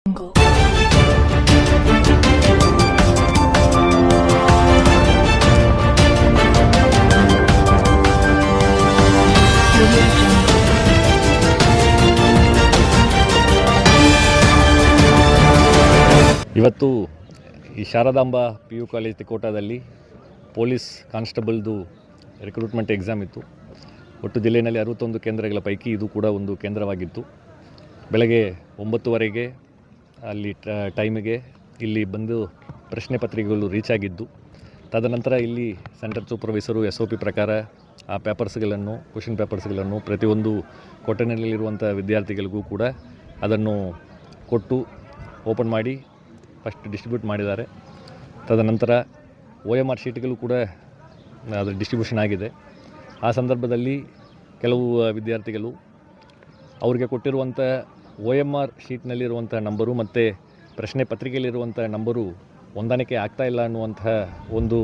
Jungle. ಇವತ್ತು ಈ Sharadamba PU college ತಿಕೋಟಾದಲ್ಲಿ ಪೊಲೀಸ್ ಕಾನ್ಸ್ಟೇಬಲ್ದು ರಿಕ್ರೂಟ್ಮೆಂಟ್ ಎಕ್ಸಾಮ್ ಇತ್ತು. ಒಟ್ಟು ಜಿಲ್ಲೆಯಲ್ಲಿ 61 ಕೇಂದ್ರಗಳ ಪೈಕಿ ಇದು ಕೂಡ ಒಂದು ಕೇಂದ್ರವಾಗಿತ್ತು. ಬೆಳಗ್ಗೆ 9:15ಗೆ ಅಲ್ಲಿ ಟೈಮಿಗೆ ಇಲ್ಲಿ ಬಂದು ಪ್ರಶ್ನೆ ಪತ್ರಿಕೆಗಳು ರೀಚ್ ಆಗಿದ್ದು, ತದನಂತರ ಇಲ್ಲಿ ಸೆಂಟರ್ ಸೂಪರ್ವೈಸರು SOP ಪ್ರಕಾರ ಆ ಪೇಪರ್ಸ್ಗಳನ್ನು ಕ್ವೆಶ್ಚನ್ ಪೇಪರ್ಸ್ಗಳನ್ನು ಪ್ರತಿಯೊಂದು ಕೊಠಡಿನಲ್ಲಿರುವಂಥ ವಿದ್ಯಾರ್ಥಿಗಳಿಗೂ ಕೂಡ ಅದನ್ನು ಕೊಟ್ಟು ಓಪನ್ ಮಾಡಿ ಫಸ್ಟ್ ಡಿಸ್ಟ್ರಿಬ್ಯೂಟ್ ಮಾಡಿದ್ದಾರೆ. ತದನಂತರ OMR ಶೀಟ್ಗಳು ಕೂಡ ಅದು ಡಿಸ್ಟ್ರಿಬ್ಯೂಷನ್ ಆಗಿದೆ. ಆ ಸಂದರ್ಭದಲ್ಲಿ ಕೆಲವು ವಿದ್ಯಾರ್ಥಿಗಳು ಅವರಿಗೆ ಕೊಟ್ಟಿರುವಂಥ OMR ಶೀಟ್ನಲ್ಲಿರುವಂಥ ನಂಬರು ಮತ್ತು ಪ್ರಶ್ನೆ ಪತ್ರಿಕೆಯಲ್ಲಿರುವಂಥ ನಂಬರು ಹೊಂದಾಣಿಕೆ ಆಗ್ತಾಯಿಲ್ಲ ಅನ್ನುವಂತಹ ಒಂದು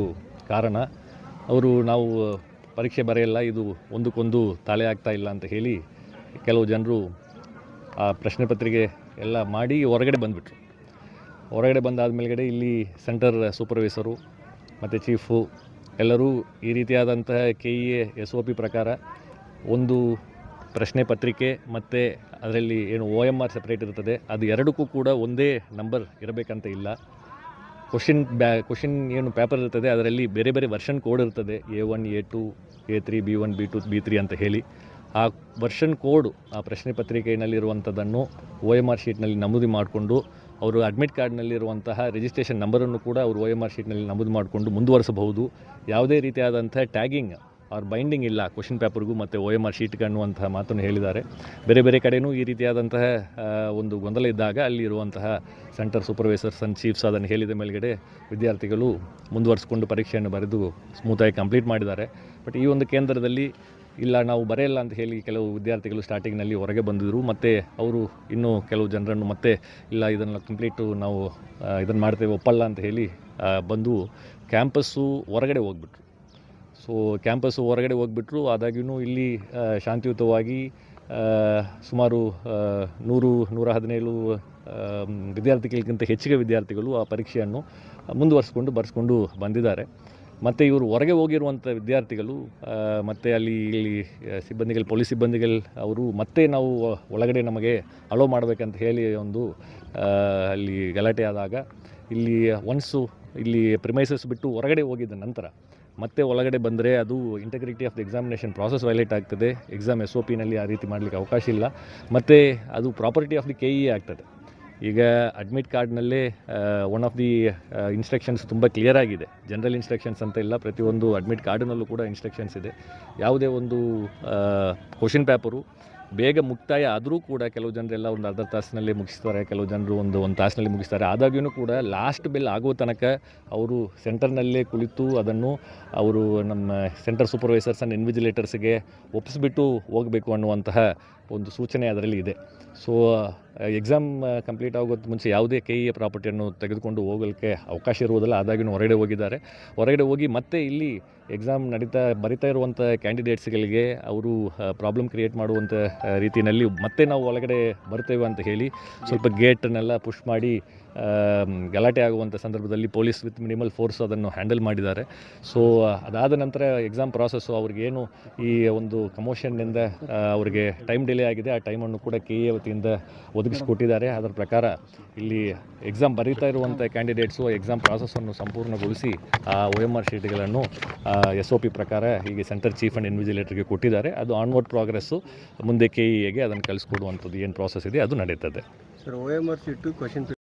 ಕಾರಣ, ಅವರು ನಾವು ಪರೀಕ್ಷೆ ಬರೆಯಲ್ಲ, ಇದು ಒಂದಕ್ಕೊಂದು ತಾಳೆ ಆಗ್ತಾಯಿಲ್ಲ ಅಂತ ಹೇಳಿ ಕೆಲವು ಜನರು ಆ ಪ್ರಶ್ನೆ ಪತ್ರಿಕೆ ಎಲ್ಲ ಮಾಡಿ ಹೊರಗಡೆ ಬಂದುಬಿಟ್ರು. ಹೊರಗಡೆ ಬಂದಾದ ಮೇಲ್ಗಡೆ ಇಲ್ಲಿ ಸೆಂಟರ್ ಸೂಪರ್ವೈಸರು ಮತ್ತು ಚೀಫು ಎಲ್ಲರೂ ಈ ರೀತಿಯಾದಂತಹ KEA SOP ಪ್ರಕಾರ ಒಂದು ಪ್ರಶ್ನೆ ಪತ್ರಿಕೆ ಮತ್ತು ಅದರಲ್ಲಿ ಏನು OMR ಸಪ್ರೇಟ್ ಇರ್ತದೆ, ಅದು ಎರಡಕ್ಕೂ ಕೂಡ ಒಂದೇ ನಂಬರ್ ಇರಬೇಕಂತ ಇಲ್ಲ. ಕ್ವಶನ್ ಏನು ಪೇಪರ್ ಇರ್ತದೆ ಅದರಲ್ಲಿ ಬೇರೆ ಬೇರೆ ವರ್ಷನ್ ಕೋಡ್ ಇರ್ತದೆ, A1 A2 A3 B1 B2 B3 ಅಂತ ಹೇಳಿ. ಆ ವರ್ಷನ್ ಕೋಡ್ ಆ ಪ್ರಶ್ನೆ ಪತ್ರಿಕೆಯಲ್ಲಿರುವಂಥದ್ದನ್ನು OMR ಶೀಟ್ನಲ್ಲಿ ನಮೂದು ಮಾಡಿಕೊಂಡು ಅವರು ಅಡ್ಮಿಟ್ ಕಾರ್ಡ್ನಲ್ಲಿರುವಂತಹ ರಿಜಿಸ್ಟ್ರೇಷನ್ ನಂಬರನ್ನು ಕೂಡ ಅವರು OMR ಶೀಟ್ನಲ್ಲಿ ನಮೂದು ಮಾಡಿಕೊಂಡು ಮುಂದುವರಿಸಬಹುದು. ಯಾವುದೇ ರೀತಿಯಾದಂಥ ಟ್ಯಾಗಿಂಗ್ ಆರ್ ಬೈಂಡಿಂಗ್ ಇಲ್ಲ ಕ್ವಶನ್ ಪೇಪರ್ಗೂ ಮತ್ತು OMR ಶೀಟ್ಗೆ ಅನ್ನುವಂತಹ ಮಾತನ್ನು ಹೇಳಿದ್ದಾರೆ. ಬೇರೆ ಬೇರೆ ಕಡೆಯೂ ಈ ರೀತಿಯಾದಂತಹ ಒಂದು ಗೊಂದಲ ಇದ್ದಾಗ ಅಲ್ಲಿರುವಂತಹ ಸೆಂಟರ್ ಸೂಪರ್ವೈಸರ್ಸ್ ಆ್ಯಂಡ್ ಚೀಫ್ಸ್ ಅದನ್ನು ಹೇಳಿದ ಮೇಲ್ಗಡೆ ವಿದ್ಯಾರ್ಥಿಗಳು ಮುಂದುವರಿಸಿಕೊಂಡು ಪರೀಕ್ಷೆಯನ್ನು ಬರೆದು ಸ್ಮೂತಾಗಿ ಕಂಪ್ಲೀಟ್ ಮಾಡಿದ್ದಾರೆ. ಬಟ್ ಈ ಒಂದು ಕೇಂದ್ರದಲ್ಲಿ ಇಲ್ಲ, ನಾವು ಬರೆಯಲ್ಲ ಅಂತ ಹೇಳಿ ಕೆಲವು ವಿದ್ಯಾರ್ಥಿಗಳು ಸ್ಟಾರ್ಟಿಂಗ್ನಲ್ಲಿ ಹೊರಗೆ ಬಂದಿದ್ದರು. ಮತ್ತು ಅವರು ಇನ್ನೂ ಕೆಲವು ಜನರನ್ನು ಮತ್ತೆ ಇಲ್ಲ ಇದನ್ನು ಕಂಪ್ಲೀಟು ನಾವು ಇದನ್ನು ಮಾಡ್ತೇವೆ ಒಪ್ಪಲ್ಲ ಅಂತ ಹೇಳಿ ಬಂದು ಕ್ಯಾಂಪಸ್ಸು ಹೊರಗಡೆ ಹೋಗ್ಬಿಟ್ರು. ಸೊ ಕ್ಯಾಂಪಸ್ಸು ಹೊರಗಡೆ ಹೋಗ್ಬಿಟ್ರು. ಆದಾಗ್ಯೂ ಇಲ್ಲಿ ಶಾಂತಿಯುತವಾಗಿ ಸುಮಾರು 117 ವಿದ್ಯಾರ್ಥಿಗಳಿಗಿಂತ ಹೆಚ್ಚಿಗೆ ವಿದ್ಯಾರ್ಥಿಗಳು ಆ ಪರೀಕ್ಷೆಯನ್ನು ಬರೆಸ್ಕೊಂಡು ಬಂದಿದ್ದಾರೆ. ಮತ್ತು ಇವರು ಹೊರಗೆ ಹೋಗಿರುವಂಥ ವಿದ್ಯಾರ್ಥಿಗಳು ಮತ್ತು ಇಲ್ಲಿ ಪೊಲೀಸ್ ಸಿಬ್ಬಂದಿಗಳು ಅವರು ಮತ್ತೆ ನಾವು ಒಳಗಡೆ ನಮಗೆ ಅಲೋ ಮಾಡಬೇಕಂತ ಹೇಳಿ ಒಂದು ಅಲ್ಲಿ ಗಲಾಟೆ ಆದಾಗ ಇಲ್ಲಿ ಇಲ್ಲಿ ಪ್ರಿಮೈಸಸ್ ಬಿಟ್ಟು ಹೊರಗಡೆ ಹೋಗಿದ್ದ ನಂತರ ಮತ್ತೆ ಒಳಗಡೆ ಬಂದರೆ ಅದು integrity of the examination process violate ಆಗ್ತದೆ. ಎಕ್ಸಾಮ್ SOPನಲ್ಲಿ ಆ ರೀತಿ ಮಾಡಲಿಕ್ಕೆ ಅವಕಾಶ ಇಲ್ಲ. ಮತ್ತು ಅದು ಪ್ರಾಪರ್ಟಿ ಆಫ್ ದಿ KEA ಆಗ್ತದೆ. ಈಗ ಅಡ್ಮಿಟ್ ಕಾರ್ಡ್ನಲ್ಲೇ ಒನ್ ಆಫ್ ದಿ ಇನ್ಸ್ಟ್ರಕ್ಷನ್ಸ್ ತುಂಬ ಕ್ಲಿಯರ್ ಆಗಿದೆ. ಜನರಲ್ ಇನ್ಸ್ಟ್ರಕ್ಷನ್ಸ್ ಅಂತ ಇಲ್ಲ, ಪ್ರತಿಯೊಂದು ಅಡ್ಮಿಟ್ ಕಾರ್ಡ್ನಲ್ಲೂ ಕೂಡ ಇನ್ಸ್ಟ್ರಕ್ಷನ್ಸ್ ಇದೆ. ಯಾವುದೇ ಒಂದು ಕ್ವಶನ್ ಪೇಪರು ಬೇಗ ಮುಕ್ತಾಯ ಆದರೂ ಕೂಡ ಕೆಲವು ಜನರೆಲ್ಲ ಒಂದು ಅರ್ಧ ತಾಸಿನಲ್ಲಿ ಮುಗಿಸ್ತಾರೆ, ಕೆಲವು ಜನರು ಒಂದು ತಾಸಿನಲ್ಲಿ ಮುಗಿಸ್ತಾರೆ. ಆದಾಗ್ಯೂ ಕೂಡ ಲಾಸ್ಟ್ ಬೆಲ್ ಆಗೋ ತನಕ ಅವರು ಸೆಂಟರ್ನಲ್ಲೇ ಕುಳಿತು ಅದನ್ನು ಅವರು ನಮ್ಮ ಸೆಂಟರ್ ಸೂಪರ್ವೈಸರ್ಸ್ ಆ್ಯಂಡ್ ಇನ್ವಿಜಿಲೇಟರ್ಸ್ಗೆ ಒಪ್ಪಿಸ್ಬಿಟ್ಟು ಹೋಗಬೇಕು ಅನ್ನುವಂತಹ ಒಂದು ಸೂಚನೆ ಅದರಲ್ಲಿ ಇದೆ. ಸೊ ಎಕ್ಸಾಮ್ ಕಂಪ್ಲೀಟ್ ಆಗೋದು ಮುಂಚೆ ಯಾವುದೇ KEA ಪ್ರಾಪರ್ಟಿಯನ್ನು ತೆಗೆದುಕೊಂಡು ಹೋಗಲಿಕ್ಕೆ ಅವಕಾಶ ಇರುವುದಿಲ್ಲ. ಆದಾಗ್ಯೂ ಹೊರಗಡೆ ಹೋಗಿದ್ದಾರೆ. ಹೊರಗಡೆ ಹೋಗಿ ಮತ್ತೆ ಇಲ್ಲಿ ಎಕ್ಸಾಮ್ ಬರಿತಾ ಇರುವಂಥ ಕ್ಯಾಂಡಿಡೇಟ್ಸ್ಗಳಿಗೆ ಅವರು ಪ್ರಾಬ್ಲಮ್ ಕ್ರಿಯೇಟ್ ಮಾಡುವಂಥ ರೀತಿಯಲ್ಲಿ ಮತ್ತೆ ನಾವು ಒಳಗಡೆ ಬರ್ತೇವೆ ಅಂತ ಹೇಳಿ ಸ್ವಲ್ಪ ಗೇಟನ್ನೆಲ್ಲ ಪುಷ್ ಮಾಡಿ ಗಲಾಟೆ ಆಗುವಂಥ ಸಂದರ್ಭದಲ್ಲಿ ಪೊಲೀಸ್ ವಿತ್ ಮಿನಿಮಲ್ ಫೋರ್ಸ್ ಅದನ್ನು ಹ್ಯಾಂಡಲ್ ಮಾಡಿದ್ದಾರೆ. ಸೊ ಅದಾದ ನಂತರ ಎಕ್ಸಾಮ್ ಪ್ರಾಸೆಸ್ಸು ಅವ್ರಿಗೇನು ಈ ಒಂದು ಕಮೋಷನ್ನಿಂದ ಅವರಿಗೆ ಟೈಮ್ ಡಿಲೇ ಆಗಿದೆ, ಆ ಟೈಮನ್ನು ಕೂಡ KEA ವತಿಯಿಂದ ಒದಗಿಸಿಕೊಟ್ಟಿದ್ದಾರೆ. ಅದರ ಪ್ರಕಾರ ಇಲ್ಲಿ ಎಕ್ಸಾಮ್ ಬರೀತಾ ಇರುವಂಥ ಕ್ಯಾಂಡಿಡೇಟ್ಸು ಎಕ್ಸಾಮ್ ಪ್ರಾಸೆಸ್ಸನ್ನು ಸಂಪೂರ್ಣಗೊಳಿಸಿ ಆ OMR ಶೀಟ್ಗಳನ್ನು SOP ಪ್ರಕಾರ ಹೀಗೆ ಸೆಂಟರ್ ಚೀಫ್ ಆ್ಯಂಡ್ ಇನ್ವಿಜಿಲೇಟರ್ಗೆ ಕೊಟ್ಟಿದ್ದಾರೆ. ಅದು ಆನ್ವರ್ಡ್ ಪ್ರೋಗ್ರೆಸ್ಸು ಮುಂದೆ KEAಗೆ ಅದನ್ನು ಕಳಿಸ್ಕೊಡುವಂಥದ್ದು ಏನು ಪ್ರಾಸೆಸ್ ಇದೆ ಅದು ನಡೀತದೆ. Sir OMR sheet question